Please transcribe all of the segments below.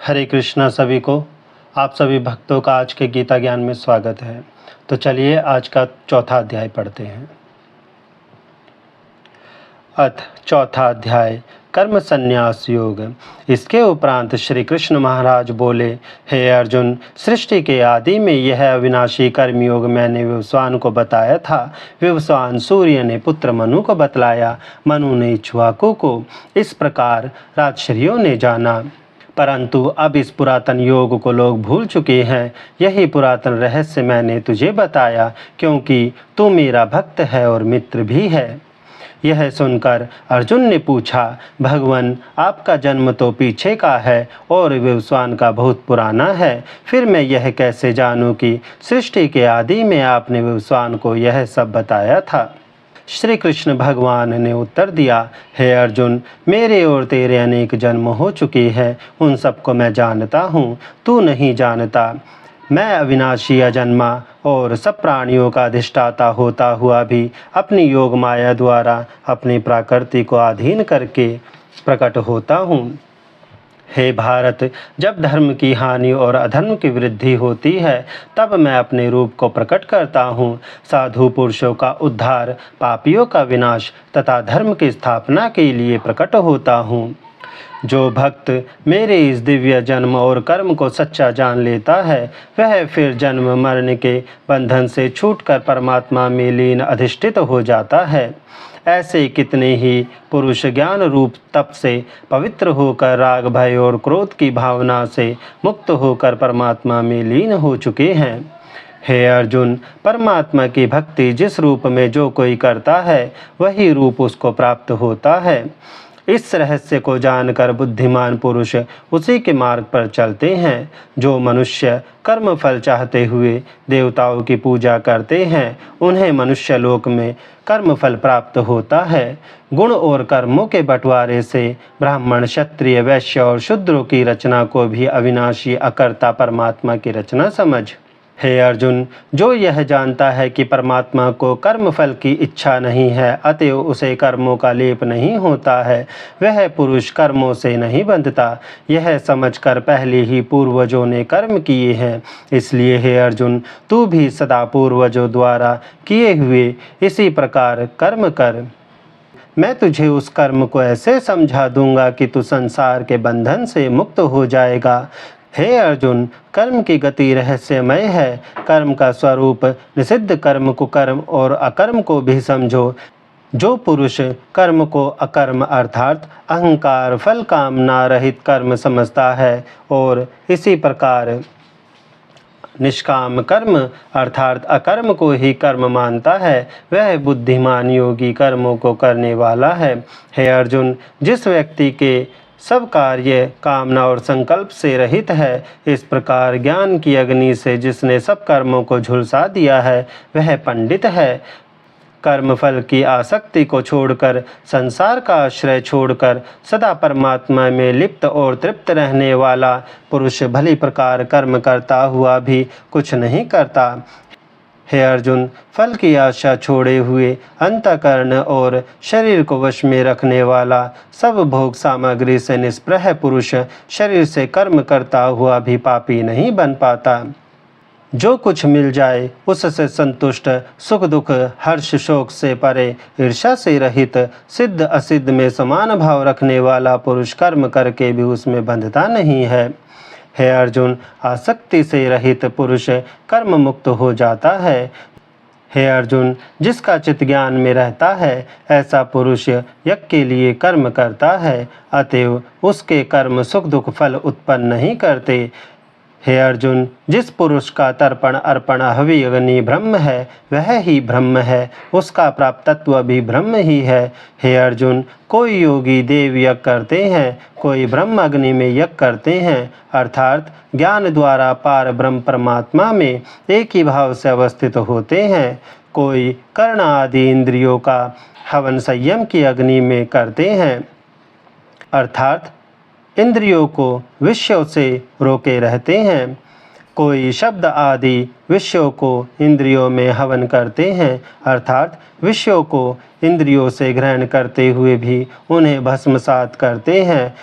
हरे कृष्णा सभी को। आप सभी भक्तों का आज के गीता ज्ञान में स्वागत है। तो चलिए आज का चौथा अध्याय पढ़ते हैं। अथ चौथा अध्याय कर्म संन्यास योग। इसके उपरांत श्री कृष्ण महाराज बोले, हे अर्जुन, सृष्टि के आदि में यह अविनाशी कर्मयोग मैंने विवस्वान को बताया था। विवस्वान सूर्य ने पुत्र मनु को बतलाया, मनु ने इक्ष्वाकु को। इस प्रकार राजर्षियों ने जाना। परंतु अब इस पुरातन योग को लोग भूल चुके हैं। यही पुरातन रहस्य मैंने तुझे बताया, क्योंकि तू मेरा भक्त है और मित्र भी है। यह सुनकर अर्जुन ने पूछा, भगवान, आपका जन्म तो पीछे का है और विवस्वान का बहुत पुराना है। फिर मैं यह कैसे जानूं कि सृष्टि के आदि में आपने विवस्वान को यह सब बताया था। श्री कृष्ण भगवान ने उत्तर दिया, हे अर्जुन, मेरे और तेरे अनेक जन्म हो चुके हैं, उन सबको मैं जानता हूँ, तू नहीं जानता। मैं अविनाशी अजन्मा और सब प्राणियों का अधिष्ठाता होता हुआ भी अपनी योग माया द्वारा अपनी प्रकृति को अधीन करके प्रकट होता हूँ। हे भारत, जब धर्म की हानि और अधर्म की वृद्धि होती है, तब मैं अपने रूप को प्रकट करता हूँ। साधु पुरुषों का उद्धार, पापियों का विनाश तथा धर्म की स्थापना के लिए प्रकट होता हूँ। जो भक्त मेरे इस दिव्य जन्म और कर्म को सच्चा जान लेता है, वह फिर जन्म मरण के बंधन से छूटकर परमात्मा में लीन अधिष्ठित हो जाता है। ऐसे कितने ही पुरुष ज्ञान रूप तप से पवित्र होकर राग, भय और क्रोध की भावना से मुक्त होकर परमात्मा में लीन हो चुके हैं। हे अर्जुन, परमात्मा की भक्ति जिस रूप में जो कोई करता है, वही रूप उसको प्राप्त होता है। इस रहस्य को जानकर बुद्धिमान पुरुष उसी के मार्ग पर चलते हैं। जो मनुष्य कर्म फल चाहते हुए देवताओं की पूजा करते हैं, उन्हें मनुष्य लोक में कर्म फल प्राप्त होता है। गुण और कर्मों के बंटवारे से ब्राह्मण, क्षत्रिय, वैश्य और शूद्रों की रचना को भी अविनाशी अकर्ता परमात्मा की रचना समझ। हे अर्जुन, जो यह जानता है कि परमात्मा को कर्म फल की इच्छा नहीं है, अतएव उसे कर्मों का लेप नहीं होता है, वह पुरुष कर्मों से नहीं बंधता। यह समझकर पहले ही पूर्वजों ने कर्म किए हैं। इसलिए हे अर्जुन, तू भी सदा पूर्वजों द्वारा किए हुए इसी प्रकार कर्म कर। मैं तुझे उस कर्म को ऐसे समझा दूंगा कि तू संसार के बंधन से मुक्त हो जाएगा। हे अर्जुन, कर्म की गति रहस्यमय है। कर्म का स्वरूप निषिद्ध कर्म को कर्म और अकर्म को भी समझो। जो पुरुष कर्म को अकर्म अर्थात अहंकार, फल कामना रहित कर्म समझता है और इसी प्रकार निष्काम कर्म अर्थात अकर्म को ही कर्म मानता है, वह बुद्धिमान योगी कर्मों को करने वाला है। हे अर्जुन, जिस व्यक्ति के सब कार्य कामना और संकल्प से रहित है, इस प्रकार ज्ञान की अग्नि से जिसने सब कर्मों को झुलसा दिया है, वह पंडित है। कर्म फल की आसक्ति को छोड़कर, संसार का आश्रय छोड़कर सदा परमात्मा में लिप्त और तृप्त रहने वाला पुरुष भली प्रकार कर्म करता हुआ भी कुछ नहीं करता। हे अर्जुन, फल की आशा छोड़े हुए अंतःकरण और शरीर को वश में रखने वाला, सब भोग सामग्री से निष्प्रह पुरुष शरीर से कर्म करता हुआ भी पापी नहीं बन पाता। जो कुछ मिल जाए उससे संतुष्ट, सुख दुख हर्ष शोक से परे, ईर्ष्या से रहित, सिद्ध असिद्ध में समान भाव रखने वाला पुरुष कर्म करके भी उसमें बंधता नहीं है। हे अर्जुन, आसक्ति से रहित पुरुष कर्म मुक्त हो जाता है। हे अर्जुन, जिसका चित्त ज्ञान में रहता है, ऐसा पुरुष यज्ञ के लिए कर्म करता है, अतएव उसके कर्म सुख दुख फल उत्पन्न नहीं करते। हे अर्जुन, जिस पुरुष का तर्पण अर्पण हवि अग्नि ब्रह्म है, वह ही ब्रह्म है, उसका प्राप्त तत्व भी ब्रह्म ही है। हे अर्जुन, कोई योगी देव यज्ञ करते हैं, कोई ब्रह्म अग्नि में यज्ञ करते हैं, अर्थात ज्ञान द्वारा पार ब्रह्म परमात्मा में एक ही भाव से अवस्थित होते हैं। कोई कर्ण आदि इंद्रियों का हवन संयम की अग्नि में करते हैं, अर्थात इंद्रियों को विषयों से रोके रहते हैं। कोई शब्द आदि विषयों को इंद्रियों में हवन करते हैं, अर्थात विषयों को इंद्रियों से ग्रहण करते हुए भी उन्हें भस्मसात करते हैं।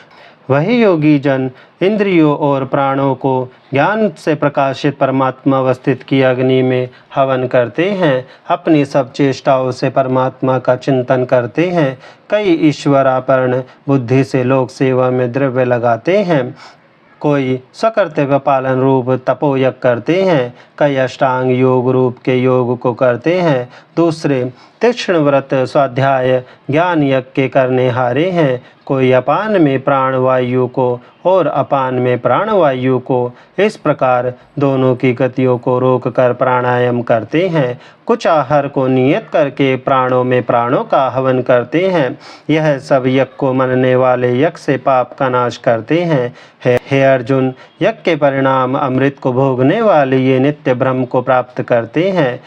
वही योगी जन इंद्रियों और प्राणों को ज्ञान से प्रकाशित परमात्मा अवस्थित की अग्नि में हवन करते हैं, अपनी सब चेष्टाओं से परमात्मा का चिंतन करते हैं, कई ईश्वरापर्ण बुद्धि से लोक सेवा में द्रव्य लगाते हैं, कोई स्वकर्तव्य पालन रूप तपोयज्ञ करते हैं, कई अष्टांग योग रूप के योग को करते हैं, दूसरे तीक्ष्ण व्रत स्वाध्याय ज्ञान यज्ञ के करने हारे हैं, कोई अपान में प्राण वायु को और अपान में प्राण वायु को, इस प्रकार दोनों की गतियों को रोक कर प्राणायाम करते हैं, कुछ आहार को नियत करके प्राणों में प्राणों का हवन करते हैं। यह सब यज्ञ को मनने वाले यज्ञ से पाप का नाश करते हैं। हे अर्जुन, यज्ञ के परिणाम अमृत को भोगने वाले ये नित्य ब्रह्म को प्राप्त करते हैं।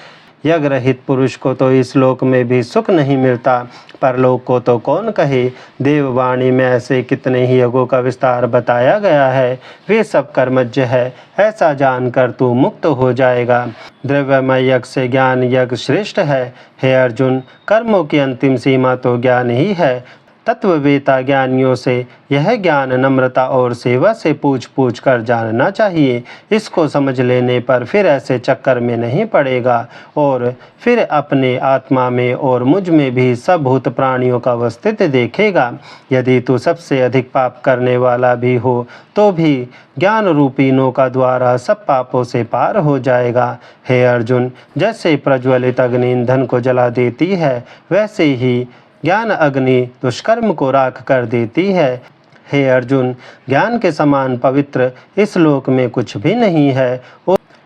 यज्ञ रहित पुरुष को तो इस लोक में भी सुख नहीं मिलता, परलोक को तो कौन कहे। देववाणी में ऐसे कितने ही यज्ञों का विस्तार बताया गया है, वे सब कर्मज्ञ है, ऐसा जानकर तू मुक्त हो जाएगा। द्रव्यमय यज्ञ से ज्ञान यज्ञ श्रेष्ठ है। हे अर्जुन, कर्मों की अंतिम सीमा तो ज्ञान ही है। तत्ववेता ज्ञानियों से यह ज्ञान नम्रता और सेवा से पूछ पूछ कर जानना चाहिए। इसको समझ लेने पर फिर ऐसे चक्कर में नहीं पड़ेगा और फिर अपने आत्मा में और मुझ में भी सब भूत प्राणियों का अवस्थित देखेगा। यदि तू सबसे अधिक पाप करने वाला भी हो तो भी ज्ञान रूपी नौका द्वारा सब पापों से पार हो जाएगा। हे अर्जुन, जैसे प्रज्वलित अग्नि ईंधन को जला देती है, वैसे ही ज्ञान अग्नि दुष्कर्म को राख कर देती है। हे अर्जुन, ज्ञान के समान पवित्र इस लोक में कुछ भी नहीं है।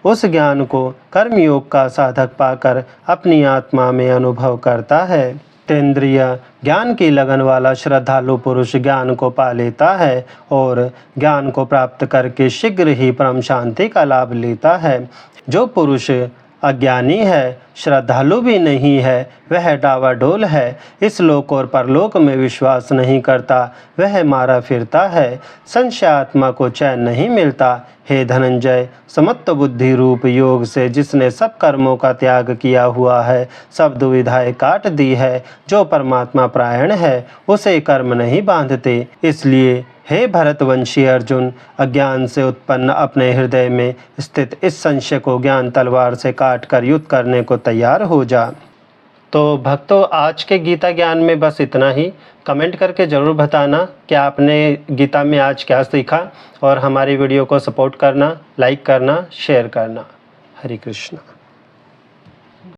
उस ज्ञान को कर्मयोग का साधक पाकर अपनी आत्मा में अनुभव करता है। तेंद्रिय ज्ञान की लगन वाला श्रद्धालु पुरुष ज्ञान को पा लेता है और ज्ञान को प्राप्त करके शीघ्र ही परम शांति का लाभ लेता है। जो पुरुष अज्ञानी है, श्रद्धालु भी नहीं है, वह डावाडोल है, इस लोक और परलोक में विश्वास नहीं करता, वह मारा फिरता है, संशय आत्मा को चैन नहीं मिलता। हे धनंजय, समत्व बुद्धि रूप योग से जिसने सब कर्मों का त्याग किया हुआ है, सब दुविधाएं काट दी है, जो परमात्मा प्रायण है, उसे कर्म नहीं बांधते। इसलिए हे भरतवंशी अर्जुन, अज्ञान से उत्पन्न अपने हृदय में स्थित इस संशय को ज्ञान तलवार से काट कर युद्ध करने को तैयार हो जा। तो भक्तों, आज के गीता ज्ञान में बस इतना ही। कमेंट करके ज़रूर बताना कि आपने गीता में आज क्या सीखा, और हमारी वीडियो को सपोर्ट करना, लाइक करना, शेयर करना। हरे कृष्णा।